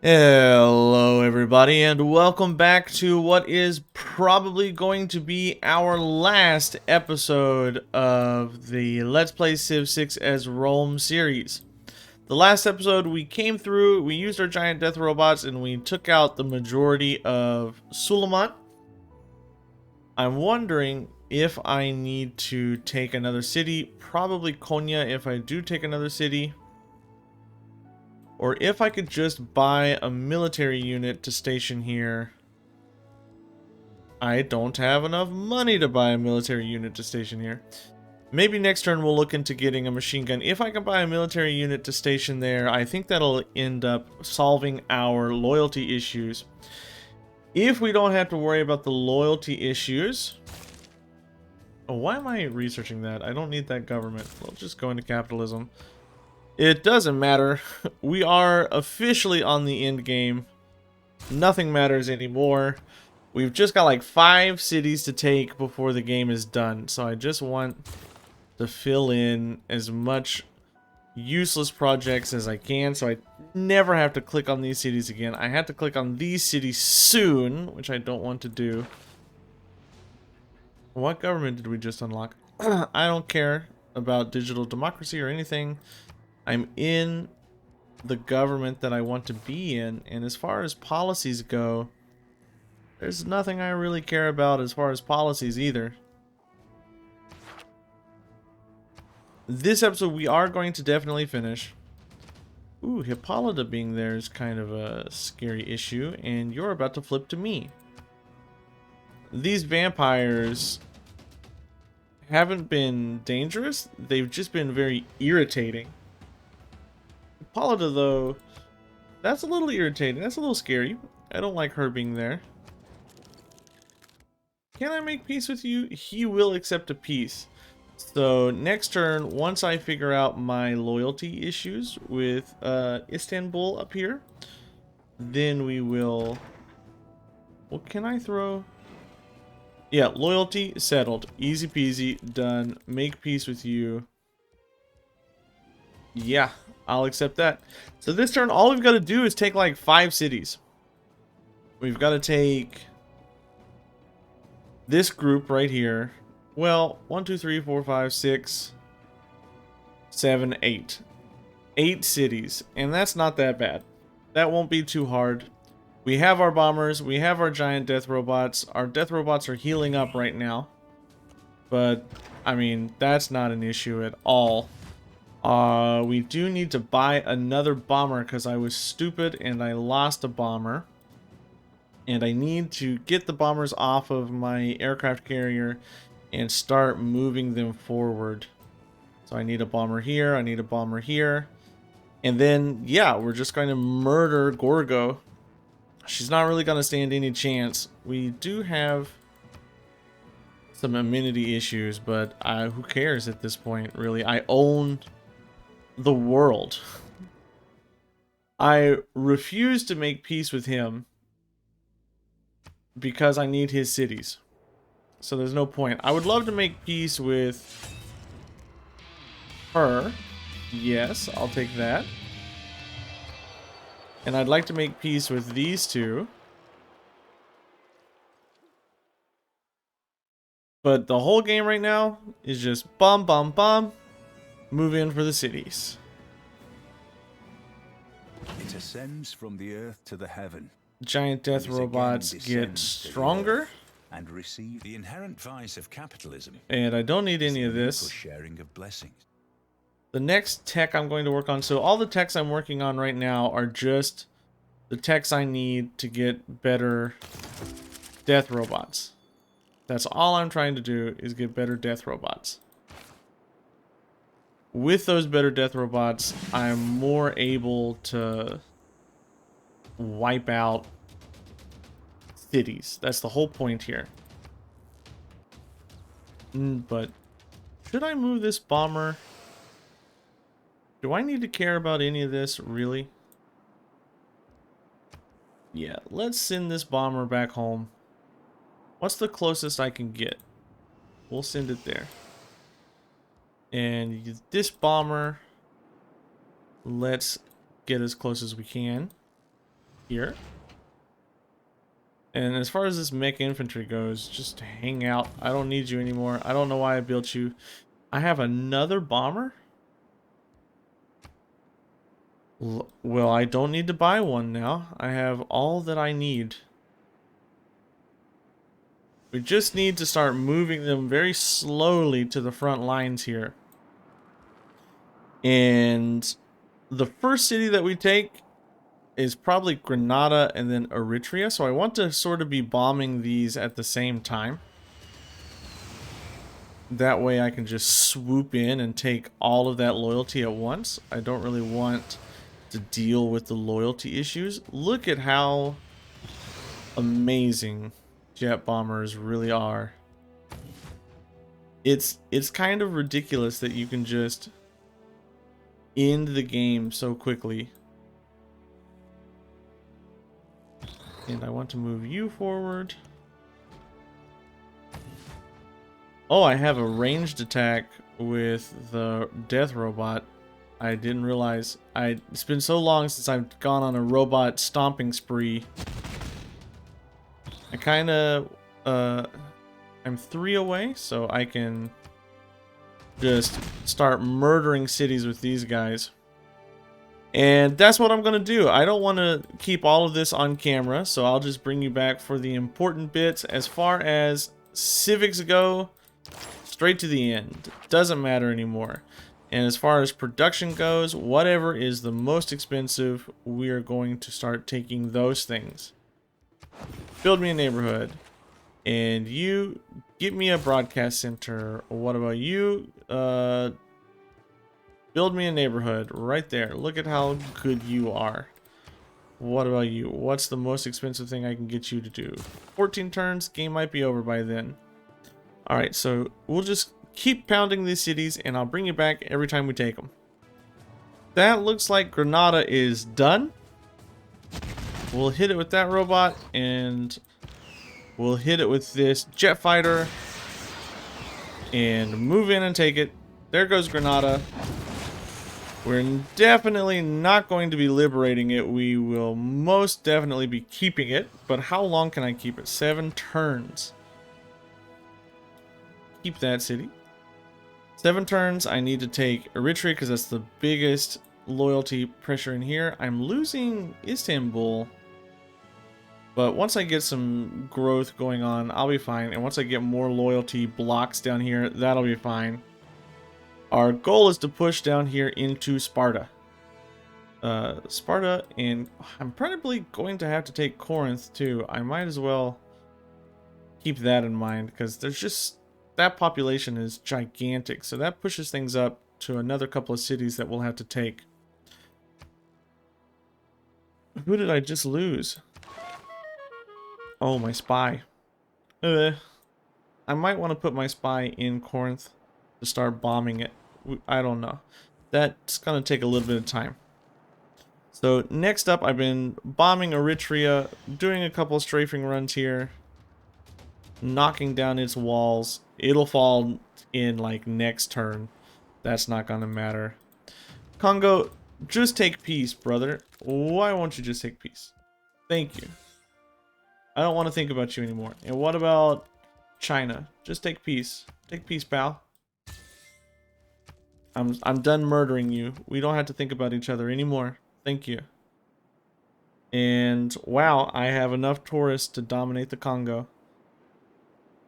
Hello everybody and welcome back to what is probably going to be our last episode of the Let's Play Civ 6 as Rome series. The last episode we came through, we used our giant death robots and we took out the majority of Suleiman. I'm wondering if I need to take another city, probably Konya if I do take another city. Or if I could just buy a military unit to station here. I don't have enough money to buy a military unit to station here. Maybe next turn we'll look into getting a machine gun. If I can buy a military unit to station there, I think that'll end up solving our loyalty issues. If we don't have to worry about the loyalty issues... Oh, why am I researching that? I don't need that government. We'll just go into capitalism. It doesn't matter. We are officially on the end game. Nothing matters anymore. We've just got like 5 cities to take before the game is done. So I just want to fill in as much useless projects as I can so I never have to click on these cities again. I had to click on these cities soon, which I don't want to do. What government did we just unlock? I don't care about digital democracy or anything. I'm in the government that I want to be in, and as far as policies go, there's nothing I really care about as far as policies either. This episode we are going to definitely finish. Ooh, Hippolyta being there is kind of a scary issue, and you're about to flip to me. These vampires haven't been dangerous, they've just been very irritating. Hippolyta, though, that's a little irritating. That's a little scary. I don't like her being there. Can I make peace with you? He will accept a peace. So next turn, once I figure out my loyalty issues with Istanbul up here, then we will... Well, can I throw... Yeah, loyalty settled. Easy peasy, done. Make peace with you. Yeah, I'll accept that. So this turn, all we've got to do is take like 5 cities. We've got to take this group right here. Well, 1, 2, 3, 4, 5, 6, 7, 8. 8 cities, and that's not that bad. That won't be too hard. We have our bombers, we have our giant death robots. Our death robots are healing up right now. But, I mean, that's not an issue at all. We do need to buy another bomber because I was stupid and I lost a bomber. And I need to get the bombers off of my aircraft carrier and start moving them forward. So I need a bomber here, I need a bomber here. And then, yeah, we're just going to murder Gorgo. She's not really going to stand any chance. We do have some amenity issues, but who cares at this point, really? I own the world. I refuse to make peace with him because I need his cities. So there's no point. I would love to make peace with her. Yes, I'll take that. And I'd like to make peace with these two. But the whole game right now is just bum bum bum. Move in for the cities. It ascends from the earth to the heaven. Giant death robots get stronger. And receive the inherent vice of capitalism. And I don't need any of this. For sharing of blessings. The next tech I'm going to work on. So all the techs I'm working on right now are just the techs I need to get better death robots. That's all I'm trying to do is get better death robots. With those better death robots, I'm more able to wipe out cities. That's the whole point here. But should I move this bomber? Do I need to care about any of this, really? Yeah, let's send this bomber back home. What's the closest I can get? We'll send it there. And this bomber, let's get as close as we can. here. And as far as this mech infantry goes, just hang out. I don't need you anymore. I don't know why I built you. I have another bomber? Well, I don't need to buy one now. I have all that I need. We just need to start moving them very slowly to the front lines here. And the first city that we take is probably Granada and then Eritrea. So I want to sort of be bombing these at the same time. That way I can just swoop in and take all of that loyalty at once. I don't really want to deal with the loyalty issues. Look at how amazing jet bombers really are. It's kind of ridiculous that you can just end the game so quickly. And I want to move you forward. Oh, I have a ranged attack with the death robot. I didn't realize. It's been so long since I've gone on a robot stomping spree. I kind of, I'm 3 away, so I can just start murdering cities with these guys. And that's what I'm going to do. I don't want to keep all of this on camera, so I'll just bring you back for the important bits. As far as civics go, straight to the end. Doesn't matter anymore. And as far as production goes, whatever is the most expensive, we are going to start taking those things. Build me a neighborhood. And you, get me a broadcast center. What about you? Build me a neighborhood right there. Look at how good you are. What about you? What's the most expensive thing I can get you to do? 14 turns, game might be over by then. Alright, so we'll just keep pounding these cities and I'll bring you back every time we take them. That looks like Granada is done. We'll hit it with that robot and we'll hit it with this jet fighter and move in and take it. There goes Granada. We're definitely not going to be liberating it. We will most definitely be keeping it. But how long can I keep it? 7 turns. Keep that city. 7 turns. I need to take Eritrea because that's the biggest loyalty pressure in here. I'm losing Istanbul. But once I get some growth going on, I'll be fine. And once I get more loyalty blocks down here, that'll be fine. Our goal is to push down here into Sparta. Sparta, and I'm probably going to have to take Corinth too. I might as well keep that in mind because there's just, that population is gigantic. So that pushes things up to another couple of cities that we'll have to take. Who did I just lose? Oh, my spy. I might want to put my spy in Corinth to start bombing it. I don't know. That's going to take a little bit of time. So next up, I've been bombing Eritrea, doing a couple of strafing runs here, knocking down its walls. It'll fall in like next turn. That's not going to matter. Congo, just take peace, brother. Why won't you just take peace? Thank you. I don't want to think about you anymore. And what about China? Just take peace. Take peace, pal. I'm done murdering you. We don't have to think about each other anymore. Thank you. And wow, I have enough tourists to dominate the Congo.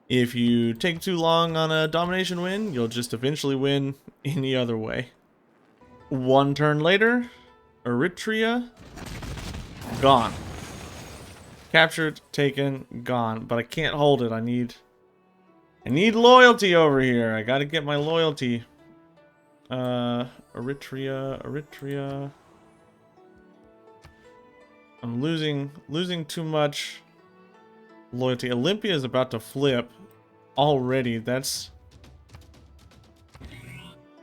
If you take too long on a domination win, you'll just eventually win any other way. 1 turn later, Eritrea, gone. Captured, taken, gone. But I can't hold it. I need loyalty over here. I gotta get my loyalty. Eritrea. I'm losing too much loyalty. Olympia is about to flip already. That's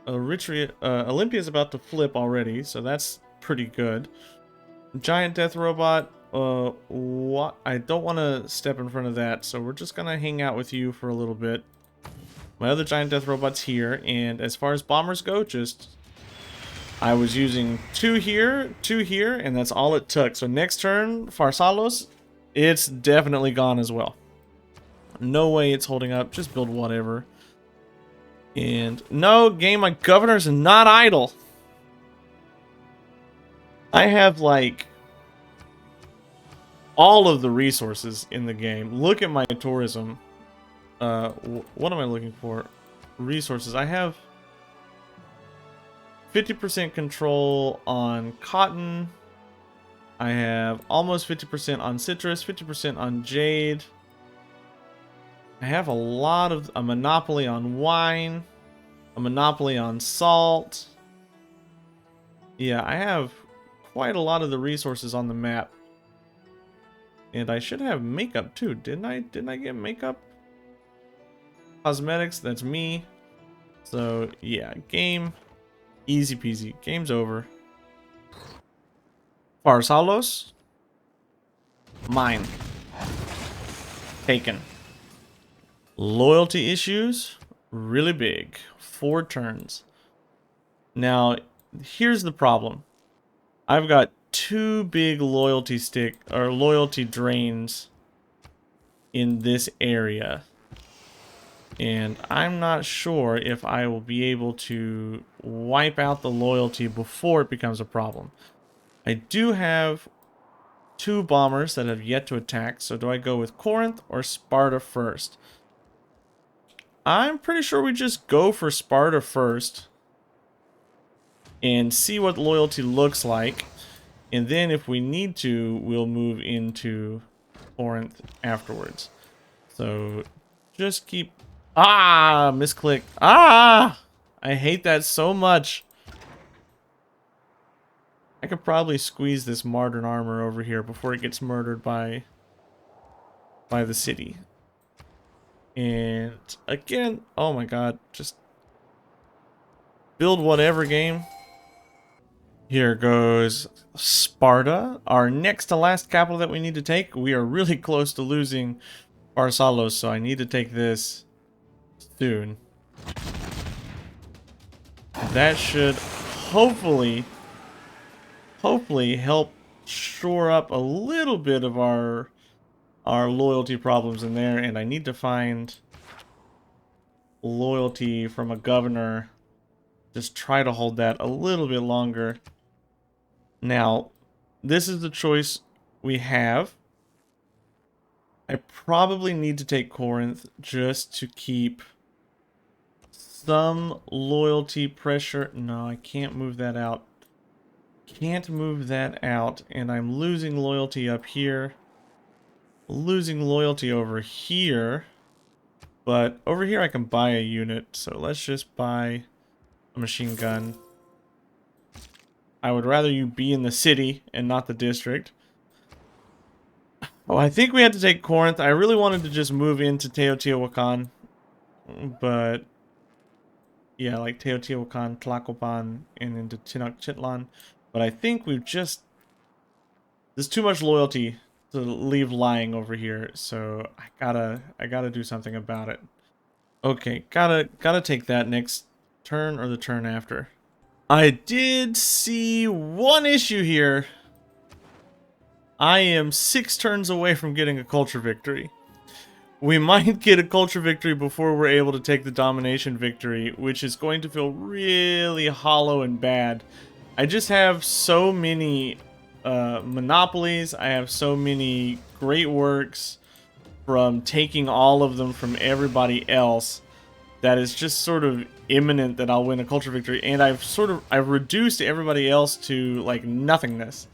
Eritrea. Olympia is about to flip already, so that's pretty good. Giant death robot. What? I don't want to step in front of that, so we're just gonna hang out with you for a little bit. My other giant death robot's here, and as far as bombers go, just I was using 2 here, 2 here, and that's all it took. So next turn, Pharsalos, it's definitely gone as well. No way it's holding up. Just build whatever. And no, game, my governor's not idle. I have like all of the resources in the game. Look at my tourism. What am I looking for? Resources. I have 50% control on cotton. I have almost 50% on citrus, 50% on jade. I have a monopoly on wine, a monopoly on salt. Yeah, I have quite a lot of the resources on the map. And I should have makeup too. Didn't I get makeup? Cosmetics, that's me. So yeah, game. Easy peasy. Game's over. Pharsalos. Mine. Taken. Loyalty issues. Really big. 4 turns. Now, here's the problem. I've got 2 big loyalty drains in this area. And I'm not sure if I will be able to wipe out the loyalty before it becomes a problem. I do have 2 bombers that have yet to attack, so do I go with Corinth or Sparta first? I'm pretty sure we just go for Sparta first and see what loyalty looks like. And then if we need to, we'll move into Corinth afterwards. So just keep... Ah! Misclick. Ah! I hate that so much. I could probably squeeze this modern armor over here before it gets murdered by the city. And again, oh my god, just build whatever, game. Here goes Sparta, our next to last capital that we need to take. We are really close to losing Pharsalos, so I need to take this soon. That should hopefully help shore up a little bit of our loyalty problems in there. And I need to find loyalty from a governor. Just try to hold that a little bit longer. Now, this is the choice we have. I probably need to take Corinth just to keep some loyalty pressure. No, I can't move that out. Can't move that out. And I'm losing loyalty up here. Losing loyalty over here. But over here I can buy a unit. So let's just buy a machine gun. I would rather you be in the city and not the district. Oh, I think we had to take Corinth. I really wanted to just move into Teotihuacan. But yeah, like Teotihuacan, Tlacopan, and into Tenochtitlan. But I think we've just... There's too much loyalty to leave lying over here. So I gotta do something about it. Okay, gotta take that next turn or the turn after. I did see one issue here. I am 6 turns away from getting a culture victory. We might get a culture victory before we're able to take the domination victory, which is going to feel really hollow and bad. I just have so many monopolies. I have so many great works from taking all of them from everybody else that is just sort of imminent that I'll win a culture victory. And I've reduced everybody else to like nothingness.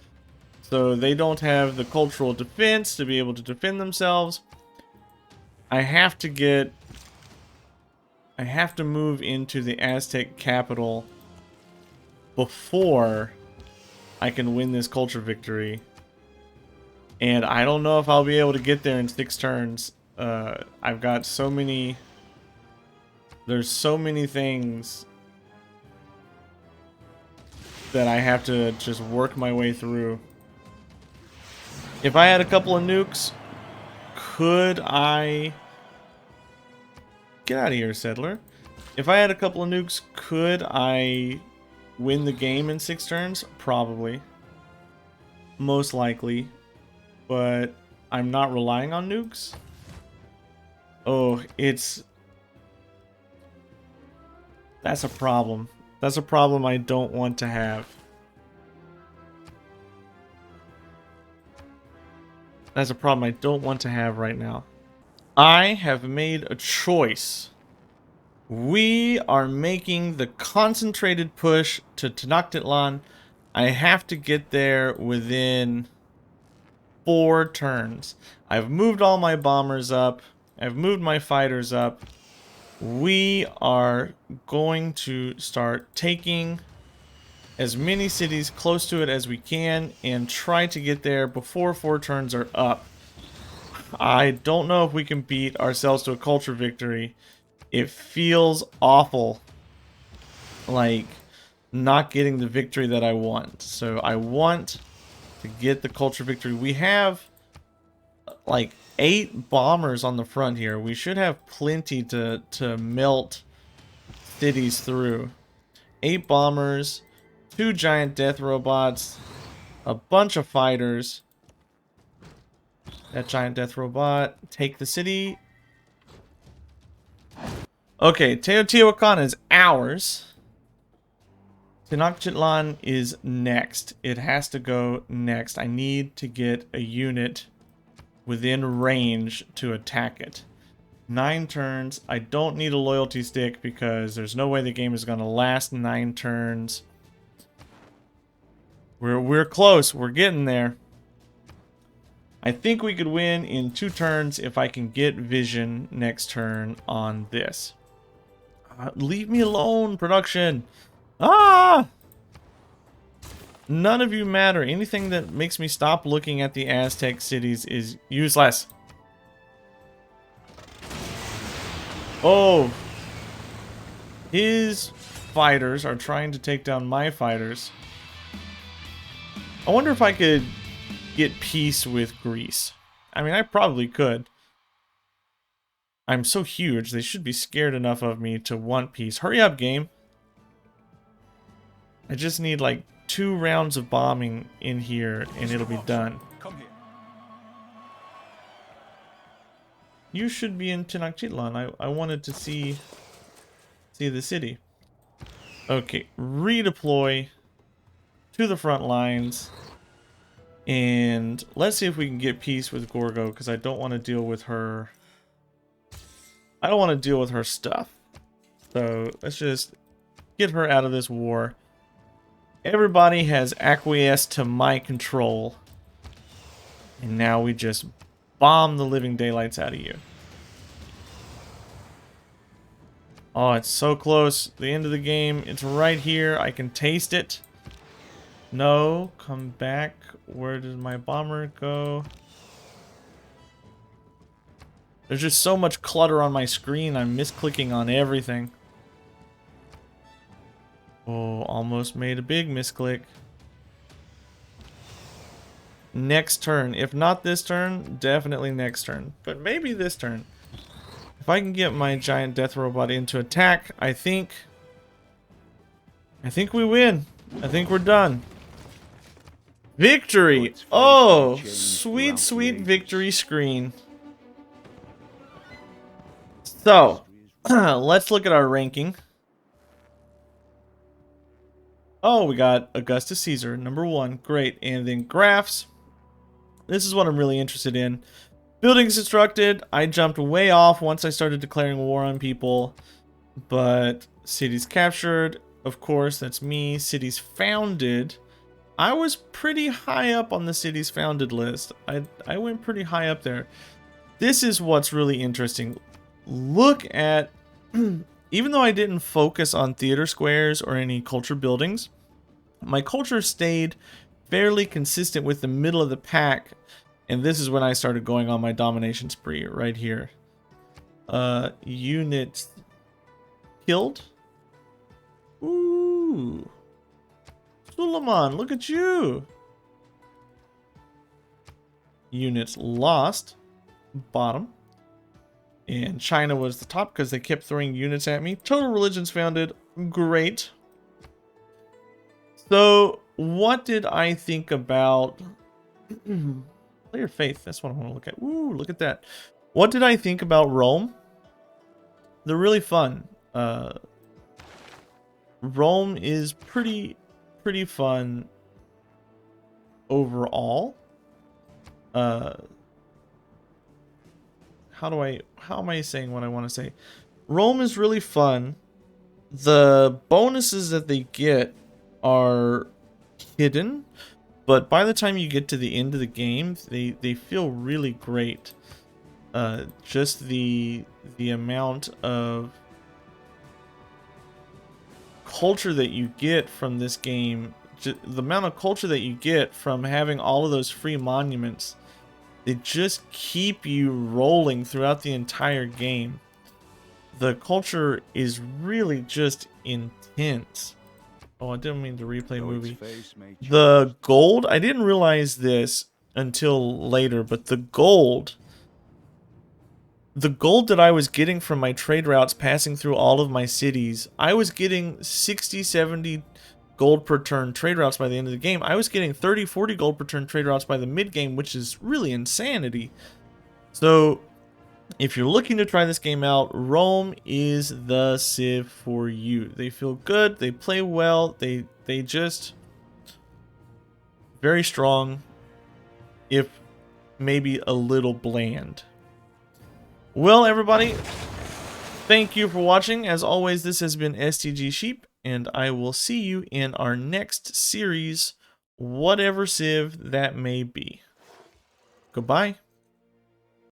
So they don't have the cultural defense to be able to defend themselves. I have to move into the Aztec capital before I can win this culture victory. And I don't know if I'll be able to get there in 6 turns. I've got so many... There's so many things that I have to just work my way through. If I had a couple of nukes, could I... Get out of here, settler. If I had a couple of nukes, could I win the game in 6 turns? Probably. Most likely. But I'm not relying on nukes. Oh, that's a problem. That's a problem I don't want to have. That's a problem I don't want to have right now. I have made a choice. We are making the concentrated push to Tenochtitlan. I have to get there within 4 turns. I've moved all my bombers up. I've moved my fighters up. We are going to start taking as many cities close to it as we can and try to get there before 4 turns are up. I don't know if we can beat ourselves to a culture victory. It feels awful, like not getting the victory that I want. So I want to get the culture victory. We have like 8 bombers on the front here. We should have plenty to melt cities through. 8 bombers, 2 giant death robots, a bunch of fighters. That giant death robot, take the city. Okay, Teotihuacan is ours. Tenochtitlan is next. It has to go next. I need to get a unit within range to attack it. 9 turns. I don't need a loyalty stick because there's no way the game is going to last 9 turns. We're close. We're getting there. I think we could win in 2 turns if I can get vision next turn on this. Leave me alone, production. Ah! None of you matter. Anything that makes me stop looking at the Aztec cities is useless. Oh. His fighters are trying to take down my fighters. I wonder if I could get peace with Greece. I mean, I probably could. I'm so huge, they should be scared enough of me to want peace. Hurry up, game. I just need like 2 rounds of bombing in here and it'll be done. Come here. You should be in Tenochtitlan. I wanted to see the city. Okay, redeploy to the front lines. And let's see if we can get peace with Gorgo, because I don't want to deal with her. I don't want to deal with her stuff. So let's just get her out of this war. Everybody has acquiesced to my control. And now we just bomb the living daylights out of you. Oh, it's so close. The end of the game. It's right here. I can taste it. No, come back. Where did my bomber go? There's just so much clutter on my screen. I'm misclicking on everything. Oh, almost made a big misclick. Next turn. If not this turn, definitely next turn. But maybe this turn. If I can get my giant death robot into attack, I think we win. I think we're done. Victory! Oh, sweet, sweet victory screen. So, let's look at our ranking. Oh, we got Augustus Caesar, #1. Great. And then graphs. This is what I'm really interested in. Buildings constructed. I jumped way off once I started declaring war on people. But cities captured. Of course, that's me. Cities founded. I was pretty high up on the cities founded list. I went pretty high up there. This is what's really interesting. Look at, even though I didn't focus on theater squares or any culture buildings, my culture stayed fairly consistent with the middle of the pack. And this is when I started going on my domination spree right here. Units killed. Ooh. Suleiman, look at you. Units lost. Bottom. And China was the top because they kept throwing units at me. Total religions founded. Great. So, what did I think about Player Faith? That's what I want to look at. Ooh, look at that. What did I think about Rome? They're really fun. Rome is pretty fun overall. How am I saying what I want to say? Rome is really fun. The bonuses that they get are hidden, but by the time you get to the end of the game, they feel really great. Just the amount of culture that you get from this game, the amount of culture that you get from having all of those free monuments, they just keep you rolling throughout the entire game. The culture is really just intense. Oh, I didn't mean to replay movie. The gold, I didn't realize this until later, but the gold that I was getting from my trade routes passing through all of my cities, I was getting 60, 70 gold per turn trade routes by the end of the game. I was getting 30, 40 gold per turn trade routes by the mid game, which is really insanity. So if you're looking to try this game out, Rome is the Civ for you. They feel good, they play well, they just very strong, if maybe a little bland. Well, everybody, thank you for watching. As always, this has been STG Sheep, and I will see you in our next series, whatever Civ that may be. Goodbye.